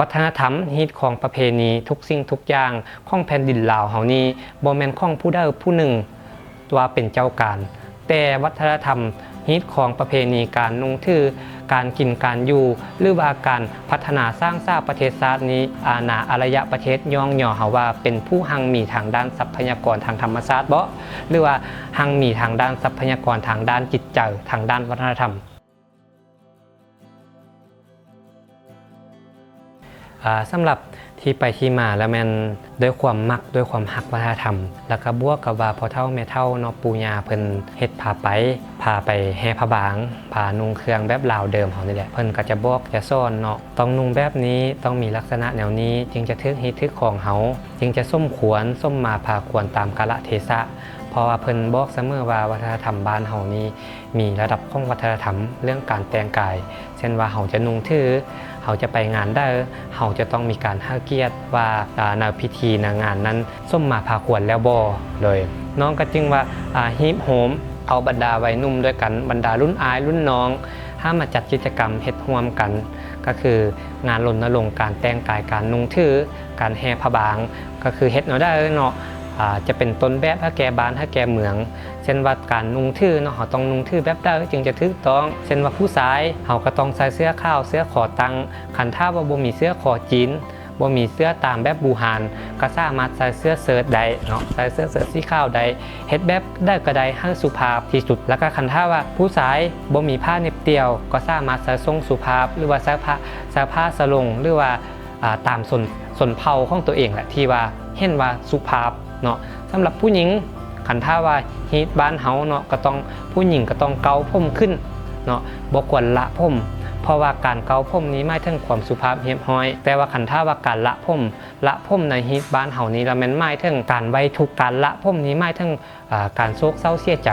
วัฒนธรรมฮิตของประเพณีทุกสิ่งทุกอย่างของแผ่นดินลาวเฮานี้บ่แม่นของผู้ใดผู้หนึ่งว่าเป็นเจ้าการแต่วัฒนธรรมฮิตของประเพณีการนุ่งถือการกินการอยู่หรือว่าการพัฒนาสร้างสร้างประเทศชาตินี้อาณาอารยประเทศย่องย่อเฮาว่าเป็นผู้หังมีทางด้านทรัพยากรทางธรรมชาติบ่หรือว่าหังมีทางด้านทรัพยากรทางด้านจิตใจทางด้านวัฒนธรรมสำหรับที่ไปที่มาแล้วมันด้วยความมักด้วยความหักวัฒนธรรมแล้วก็บวกกับว่าพอเท่าแม่เท่าเนาะปู่ย่าเพิ่นเฮ็ดพาไปแห่ผ้าบางพานุ่งเครื่องแบบลาวเดิมของนี่แหละเพิ่นก็จะบอกจะสอนเนาะต้องนุ่งแบบนี้ต้องมีลักษณะแนวนี้จึงจะทึกฮิตทึกของเฮาจึงจะส้มขวนส้มมาพาควรตามกาลเทศะเพราะว่าเพิ่นบอกเสมอว่าวัฒนธรรมบ้านเฮานี้มีระดับของวัฒนธรรมเรื่องการแต่งกายเช่นว่าเฮาจะนุ่งถือเฮาจะไปงานได้เฮาจะต้องมีการให้เกียรติว่าในพิธีในงานนั้นส้มมาพาควรแล้วบ่เลยน้องก็จึงว่าฮิปโฮมเอาบรรดาวัยหนุ่มด้วยกันบรรดารุ่นอายรุ่นน้องถ้ามาจัดกิจกรรมเฮ็ดร่วมกันก็คืองานรณรงค์การแต่งกายการนุ่งถือการแห่ผ้าบางก็คือเฮ็ดเอาได้เนาะจะเป็นต้นแบบให้แก่บ้านให้แก่เมืองเช่นว่าการนุ่งถือเนาะเขาต้องนุ่งถือแบบได้จึงจะถูกต้องเช่นว่าผู้ชายเขาก็ต้องใส่เสื้อขาวเสื้อขอตังคันถ้าว่าบ่มีเสื้อขอจีนบ่มีเสื้อตามแบบบูฮานก็สามารถใส่เสื้อเชิ้ตได้เนาะใส่เสื้อเชิ้ตสีขาวได้เฮ็ดแบบได้ก็ได้ให้สุภาพที่สุดแล้วก็คันถ้าว่าผู้ชายบ่มีผ้าเหน็บเตี่ยวก็สามารถใส่ทรงสุภาพหรือว่าใส่ผ้าสลงหรือว่าตามส่วนเผ่าของตัวเองแหละที่ว่าเห็นว่าสุภาพเนาะสำหรับผู้หญิงคันถ้าว่าฮีทบ้านเฮาเนาะก็ต้องผู้หญิงก็ต้องเกาผมขึ้นเนาะบ่ควรละผมเพราะว่าการเกาผมนี้หมายถึงความสุภาพเรียบร้อยแต่ว่าคันถ้าว่าการละผมในฮีทบ้านเฮานี้แล้วมันหมายถึงการไว้ทุกการละผมนี้หมายถึงการโศกเศร้าเสียใจ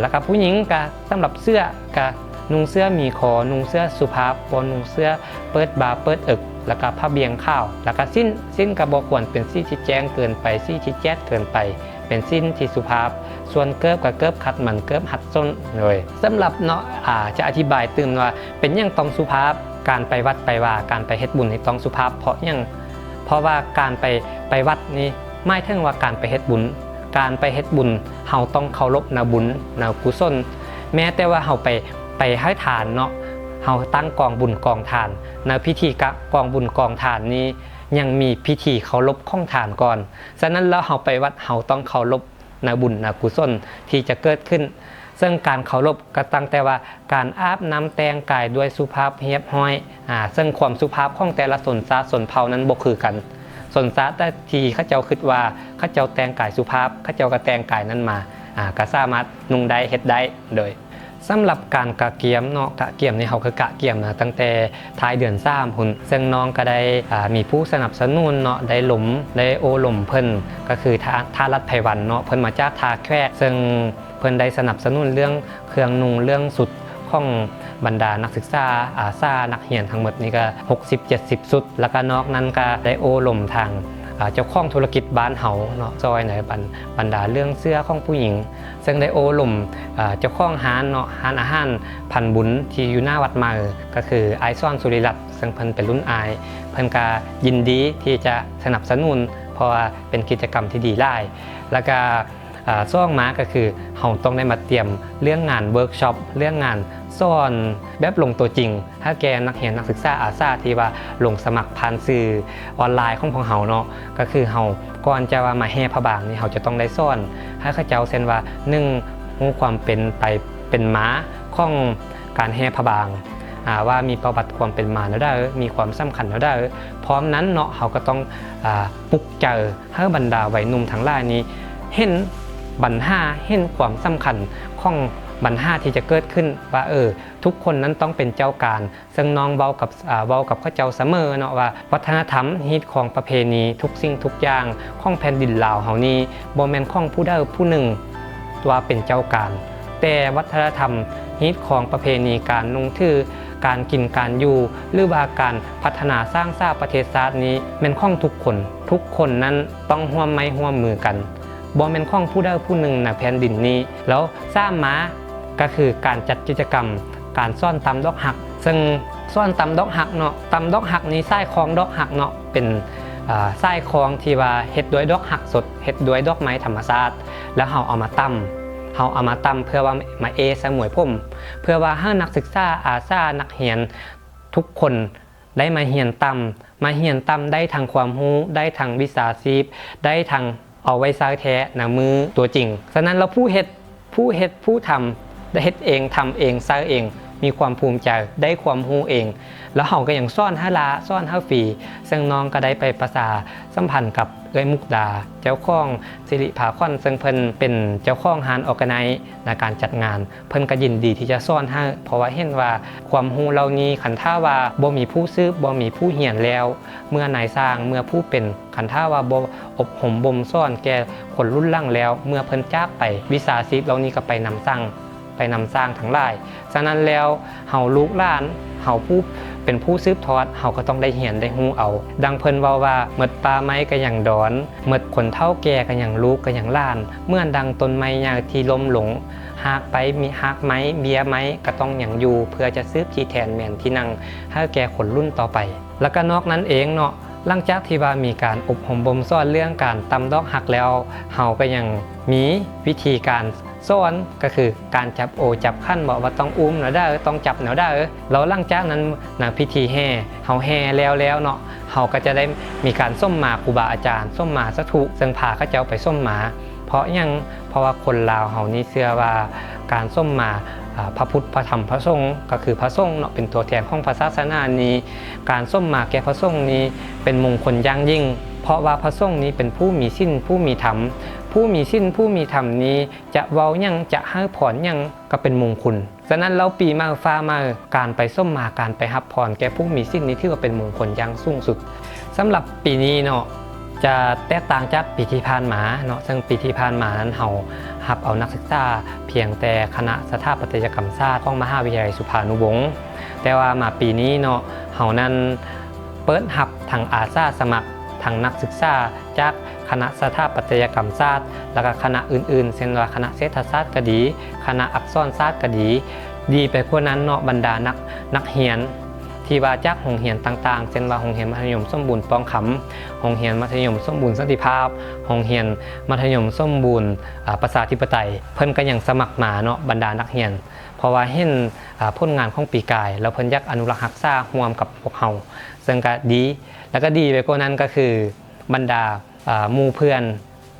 แล้วก็ผู้หญิงก็สำหรับเสื้อก็นุ่งเสื้อมีคอนุ่งเสื้อสุภาพบ่นุ่งเสื้อเปิดบ่าเปิดอกแล้วก็ผ้าเบียงข้าวแล้วก็สิ้นก็บ่ควรเป็นสีที่แจ้งเกินไปสีที่แจ๊ดเกินไปเป็นสิ้นที่สุภาพส่วนเกิบกับเกิบขัดมันเกิบหัดส้นเลยสำหรับเนาะจะอธิบายตื่นว่าเป็นยังต้องสุภาพการไปวัดไปว่าการไปเฮ็ดบุญนี่ต้องสุภาพเพราะว่าการไปวัดนี่ไม่ถึงว่าการไปเฮ็ดบุญเฮาต้องเคารพในบุญในกุศลแม้แต่ว่าเฮาไปให้ทานเนาะเฮาตั้งกองบุญกองทานในพิธีกองบุญกองทานนี้ยังมีพิธีเคารพข้องทานก่อนฉะนั้นแล้วเฮาไปวัดเฮาต้องเคารพในบุญในกุศลที่จะเกิดขึ้นซึ่งการเคารพก็ตั้งแต่ว่าการอาบน้ำแต่งกายด้วยสุภาพเรียบร้อยซึ่งความสุภาพของแต่ละชนชาติชนเผ่านั้นบ่คือกันชนชาติที่เขาเจ้าคิดว่าเขาเจ้าแต่งกายสุภาพเขาเจ้าก็แต่งกายนั้นมาก็สามารถนุ่งได้เฮ็ดได้โดยสำหรับการกะเกียมเนาะกะเกียมนี่เขาคือกะเกียมนะตั้งแต่ท้ายเดือน3หุ่นซึ่งน้องก็ได้มีผู้สนับสนุนเนาะได้โอหล่มเพิ่นก็คือท่ารัดไพวันเนาะเพิ่นมาจากท่าแควซึ่งเพิ่นได้สนับสนุนเรื่องเครื่องนุ่งเรื่องสุดของบรรดานักศึกษาอาสานักเรียนทั้งหมดนี่ก็60-70สุดแล้วก็นอกนั้นก็ได้โอหล่มทางเจ้าของธุรกิจบ้านเฮาเนาะซอยในบรรดาเรื่องเสื้อของผู้หญิงซึ่งได้โอหล่มเจ้าของร้านเนาะร้านอาหารพันบุญที่อยู่หน้าวัดมาก็คือไอซ่อนสุริรัตน์ซึ่งเพิ่นเป็นรุ่นอายเพิ่นก็ยินดีที่จะสนับสนุนเพราะว่าเป็นกิจกรรมที่ดีหลายแล้วก็ซ่องมาก็คือเฮาต้องได้มาเตรียมเรื่องงานเวิร์กช็อปเรื่องงานสอนแบบลงตัวจริงถ้าแกนักเรียนนักศึกษาอาสาที่ว่าลงสมัครผ่านสื่อออนไลน์ของเฮาเนาะก็คือเฮาก่อนจะว่ามาแห่ผ้าบางนี่เฮาจะต้องได้สอนให้เขาเจ้าเช่นว่า1รู้ความเป็นไปเป็นมาของการแห่ผ้าบางว่ามีประวัติความเป็นมาแล้วได้มีความสำคัญแล้วได้พร้อมนั้นเนาะเฮาก็ต้องปลุกใจให้บรรดาวัยหนุ่มทั้งหลายนี้เห็นปัญหาเห็นความสำคัญของปัญหาที่จะเกิดขึ้นว่าทุกคนนั้นต้องเป็นเจ้าการซึ่งน้องเว้ากับข้าเจ้าเสมอเนาะว่าวัฒนธรรมฮิตของประเพณีทุกสิ่งทุกอย่างของแผ่นดินลาวเฮานี้บ่แม่นของผู้ใดผู้หนึ่งว่าเป็นเจ้าการแต่วัฒนธรรมฮิตของประเพณีการนุ่งถือการกินการอยู่หรือว่าการพัฒนาสร้างสร้างประเทศชาตินี้แม่นของทุกคนนั้นต้องร่วมไม้ร่วมมือกันบ่แม่นของผู้ใดผู้หนึ่งในแผ่นดินนี้แล้วสร้างมาก็คือการจัดกิจกรรมการซ่อนตำดอกหักซึ่ง ซ่อนตำดอกหักเนาะตำดอกหักนี้ไส้คองดอกหักเนาะเป็นไส้คองที่ว่าเฮ็ดด้วยดอกหักสดเฮ็ดด้วยดอกไม้ธรรมชาติแล้วเฮาเอามาตำเพื่อว่ามาสมวยผมเพื่อว่าให้นักศึกษาอาสานักเรียนทุกคนได้มาเรียนตำได้ทางความรู้ได้ทางวิชาชีพได้ทางเอาไว้ใช้แท้หน้ามือตัวจริงฉะนั้นเราผู้ทำได้เฮ็ดเองทำเองใช้เองมีความภูมิใจได้ความรู้เองแล้วเขาก็ยังซ่อนให้ฟรีซึ่งน้องก็ได้ไปประสาสัมพันธ์กับเอ้ยมุกดาเจ้าของสิริภาคอนซึ่งเพิ่นเป็นเจ้าของฮานออร์แกไนซ์ในการจัดงานเพิ่นก็ยินดีที่จะซ่อนให้เพราะว่าเห็นว่าความรู้เหล่านี้ขันท่าว่าบ่มีผู้ซื้อบ่มีผู้เหียนแล้วเมื่อนายสร้างเมื่อผู้เป็นขันท่าว่าบ่อบรมบ่มซ่อนแก่คนรุ่นหลังแล้วเมื่อเพิ่นจากไปวิชาชีพเหล่านี้ก็ไปนำสร้างทั้งหลายฉะนั้นแล้วเฮาลูกหลานเฮาผู้เป็นผู้สืบทอดเฮาก็ต้องได้เรียนได้รู้เอาดังเพิ่นเว้าว่าหมดป่าไม้ก็อย่างดอนหมดคนเฒ่าแก่ก็อย่างลูกก็อย่างหลานเมื่อดังต้นไม้ยางที่ล้มหลงหากไปมีหักไม้เบี้ยไม้ก็ต้องอย่างอยู่เพื่อจะสืบที่แทนแม่นที่นั่งให้แก่คนรุ่นต่อไปแล้วก็นอกนั้นเองเนาะหลังจากที่ว่ามีการอบรมบ่มสอนเรื่องการตำดอกหักแล้วเฮาก็ยังมีวิธีการสอนก็คือการจับโอจับขั้นบอกว่าต้องอุ้มหน่อยได้ต้องจับหน่อยได้แล้วหลังจากนั้นนะพิธีแห่เฮาแห่แล้วเนาะเฮาก็จะได้มีการส้มหมาครูบาอาจารย์ส้มหมาสถุซึ่งพาเขาเจ้าไปส้มหมาเพราะว่าคนลาวเฮานี่เชื่อว่าการส้มหมาพระพุทธพระธรรมพระสงฆ์ก็คือพระสงฆ์เนาะเป็นตัวแทนของพระศาสนานี้การส้มหมาแก่พระสงฆ์นี้เป็นมงคลอย่างยิ่งเพราะว่าพระสงฆ์นี้เป็นผู้มีศีลผู้มีธรรมผู้มีศีลผู้มีธรรมนี้จะเว้ายังจะให้พรยังก็เป็นมงคลฉะนั้นเราปีมาฟ้ามาการไปส้มมาการไปรับพรแก่ผู้มีศีลนี้ถือว่าเป็นมงคลอย่างสูงสุดสำหรับปีนี้เนาะจะแตกต่างจากปีที่ผ่านมาเนาะซึ่งปีที่ผ่านมานั้นเฮารับเอานักศึกษาเพียงแต่คณะสถาปัตยกรรมศาสตร์ของมหาวิทยาลัยสุภานุวงศ์แต่ว่ามาปีนี้เนาะเฮานั้นเปิดรับทางอาสาสมัครทางนักศึกษาจากคณะสถาปัตยกรรมศาสตร์แล้วก็คณะอื่นๆเช่นว่าคณะเศรษฐศาสตร์ก็ดีคณะอักษรศาสตร์ก็ดีไปกว่านั้นเนาะบรรดานักเรียนที่ว่าจากโรงเรียนต่างๆเช่นว่าโรงเรียนมัธยมสมบูรณ์ปองขำโรงเรียนมัธยมสมบูรณ์สันติภาพโรงเรียนมัธยมสมบูรณ์ประชาธิปไตยเพิ่นก็ยังสมัครมาเนาะบรรดานักเรียนเพราะว่าเห็นผลงานของปีกายแล้วเพิ่นอยากอนุรักษ์รักษาร่วมกับพวกเฮาซึ่งก็ดีแล้วก็ดีไปกว่านั้นก็คือบรรดาหมู่เพื่อน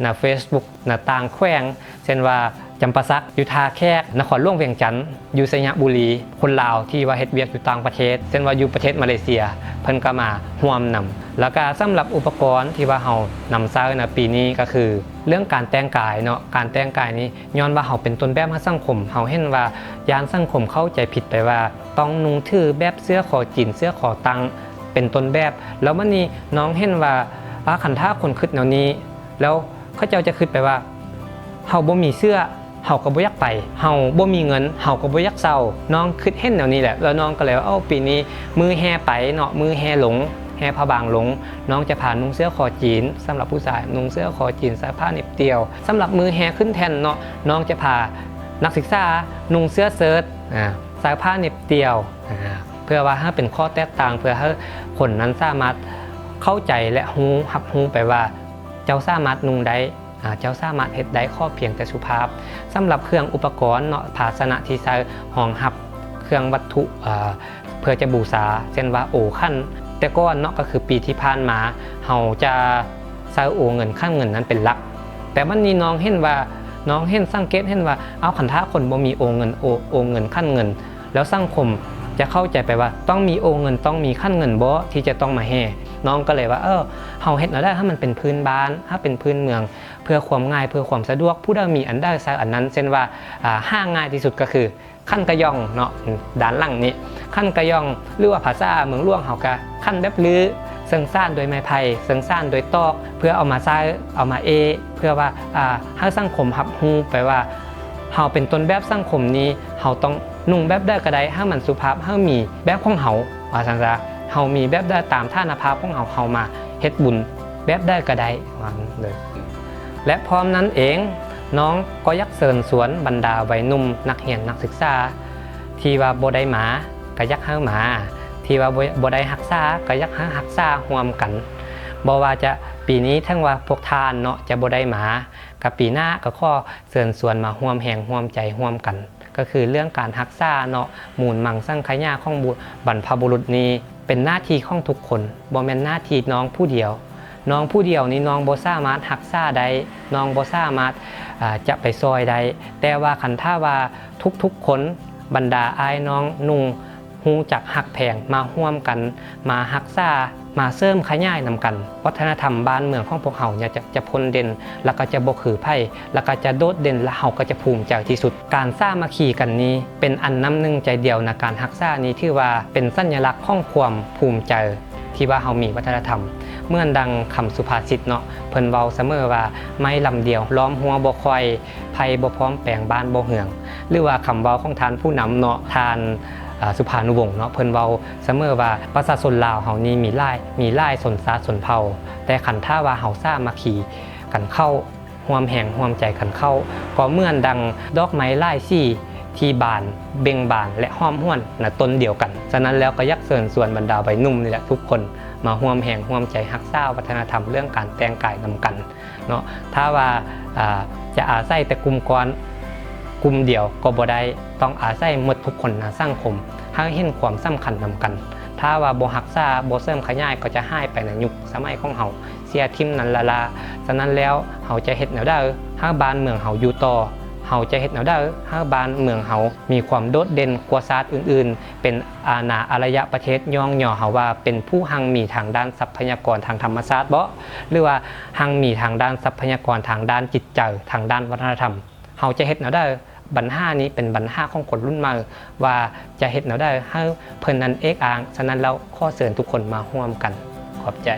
ใน Facebook ในต่างแขวงเช่นว่าจำปาสักอยู่ท่าแขกนครหลวงเวียงจันทน์อยู่สยบุรีคนลาวที่ว่าเฮ็ดเวียกอยู่ต่างประเทศเช่นว่าอยู่ประเทศมาเลเซียเพิ่นก็มาร่วมนำแล้วก็สำหรับอุปกรณ์ที่ว่าเฮานำใช้ในปีนี้ก็คือเรื่องการแต่งกายเนาะการแต่งกายนี้ย้อนว่าเฮาเป็นต้นแบบให้สังคมเฮาเห็นว่ายานสังคมเข้าใจผิดไปว่าต้องนุ่งถือแบบเสื้อคอจีนเสื้อคอตังเป็นต้นแบบแล้ววันนี้น้องเห็นว่าขันท่าคนคิดแนวนี้แล้วเขาเจ้าจะคิดไปว่าเฮาบ่มีเสื้อเฮาก็บ่อยากไปเฮาบ่มีเงินเฮาก็บ่อยากเศร้าน้องคิดเห็นแนวนี้แหละแล้วน้องก็เลยว่าปีนี้มือแห่ไปเนาะมือแห่หลงแห่พระบางหลงน้องจะผ่านนุ่งเสื้อคอจีนสำหรับผู้ชายนุ่งเสื้อคอจีนใส่ผ้าเหน็บเตียวสำหรับมือแห่ขึ้นแท่นเนาะน้องจะพานักศึกษานุ่งเสื้อเชิ้ตใส่ผ้าเหน็บเตียวเพื่อว่าให้เป็นข้อแตกต่างเพื่อให้คนนั้นสามารถเข้าใจและรู้ไปว่าเจ้าสามารถนุ่งได้เจ้าสามารถเฮ็ดได้ข้อเพียงแต่สุภาพสำหรับเครื่องอุปกรณ์เนาะภาชนะที่ใช้ห้องหับเครื่องวัตถุเพื่อจะบูชาเช่นว่าโอขั้นแต่ก่อนเนาะก็คือปีที่ผ่านมาเฮาจะใช้โอเงินขั้นเงินนั้นเป็นหลักแต่วันนี้น้องเห็นว่าน้องเห็นสังเกตเห็นว่าเอาขันท่าคนบ่มีโอเงินขั้นเงินแล้วสังคมจะเข้าใจไปว่าต้องมีโอเงินต้องมีขั้นเงินบ่ที่จะต้องมาแห่น้องก็เลยว่าเฮาเฮ็ดแล้วได้ถ้ามันเป็นพื้นบ้านถ้าเป็นพื้นเมืองเพื่อความง่ายเพื่อความสะดวกผู้ใดมีอันใดใส่อันนั้นเช่นว่าห้างง่ายที่สุดก็คือขั้นกระยองเนาะด้านหลังนี้ขั้นกระยองหรือว่าภาษาเมืองหลวงเฮาก็ขั้นแบบลื้อเซิงซ่านโดยไม้ไผ่เซิงซ่านโดยตอกเพื่อเอามาใช้เอามาเพื่อว่าให้สังคมรับรู้ไปว่าเฮาเป็นต้นแบบสังคมนี้เฮาต้องนุ่งแบบได้ก็ได้ให้มันสุภาพให้มีแบบของเฮาว่าซั่นซะเฮามีแบบได้ตามท่านภาพของเฮามาเฮ็ดบุญแบบได้ก็ได้ว่าเลยและพร้อมนั้นเองน้องก็ยักเชิญสวนบรรดาวัยหนุ่มนักเรียนนักศึกษาที่ว่าบ่ได้มาก็ยักให้มา ที่ว่าบ่ได้รักษาก็อยากรักษาร่วมกันบ่ว่าจะปีนี้ทั้งว่าพวกทานเนาะจะบ่ได้มากับปีหน้าก็ขอเชิญชวนมาร่วมแห่งร่วมใจร่วมกันก็คือเรื่องการรักษาเนาะมูลมังสังขยาของบรรพบุรุษนี้เป็นหน้าที่ของทุกคนบ่แม่นหน้าที่น้องผู้เดียวน้องผู้เดียวนี้น้องบ่สามารถรักษาได้น้องบ่สามารถจะไปซอยได้แต่ว่าคันถ้าว่าทุกๆคนบรรดาอ้ายน้องนุ่งฮู้จักฮักแพงมาร่วมกันมารักษามาเสริมขยายนำกันวัฒนธรรมบ้านเมืองของพวกเฮาเนี่ยจะพ้นเด่นแล้วก็จะบ่คือไผแล้วก็จะโดดเด่นและเฮาก็จะภูมิใจที่สุดการสามัคคีกันนี้เป็นอันน้ำหนึ่งใจเดียวในการรักษานี้ถือว่าเป็นสัญลักษณ์ของความภูมิใจที่ว่าเฮามีวัฒนธรรมเมื่อดังคำสุภาษิตเนาะเพิ่นเว้าเสมอว่าไม้ลำเดียวล้อมหัวบ่คอยไผบ่พร้อมแปลงบ้านบ่เหืองหรือว่าคำเว้าของทานผู้นำเนาะทานสุภานุวงศ์เนาะเพิ่นเว้าเสมอว่าประชาชนลาวเฮานี่มีหลายชนชาติชนเผ่าแต่คันถ้าว่าเฮาสามัคคีกันเข้าร่วมแห่งร่วมใจกันเข้าก็เหมือนดังดอกไม้หลายสีที่บานเบ่งบานและหอมหวนณต้นเดียวกันฉะนั้นแล้วก็อยากเชิญชวนบรรดาวัยหนุ่มนี่แหละทุกคนมาร่วมแห่งร่วมใจรักษาวัฒนธรรมเรื่องการแต่งกายนำกันเนาะถ้าว่าจะอาศัยแต่กลุ่มก้อนกลุ่มเดียวก็บ่ได้ต้องอาศัยหมดทุกคนในสังคมให้เห็นความสำคัญนำกันถ้าว่าบ่รักษาบ่เสริมขยายก็จะหายไปในยุคสมัยของเฮาเสียทิ่มนั้นละฉะนั้นแล้วเฮาจะเฮ็ดแนวใดให้บ้านเมืองเฮาอยู่ต่อเฮาจะเฮ็ดแนวใดให้บ้านเมืองเฮามีความโดดเด่นกว่าชาติอื่นๆเป็นอาณาอารยประเทศย่องย่อเฮาว่าเป็นผู้หังมีทางด้านทรัพยากรทางธรรมชาติบ่หรือว่าหังมีทางด้านทรัพยากรทางด้านจิตใจทางด้านวัฒนธรรมเฮาจะเฮ็ดแนวใดปัญหานี้เป็นปัญหาของคนรุ่นใหม่ว่าจะเฮ็ดแนวใดให้เพิ่นนั้นเอกอ้างฉะนั้นแล้วขอเชิญทุกคนมาร่วมกันขอบใจ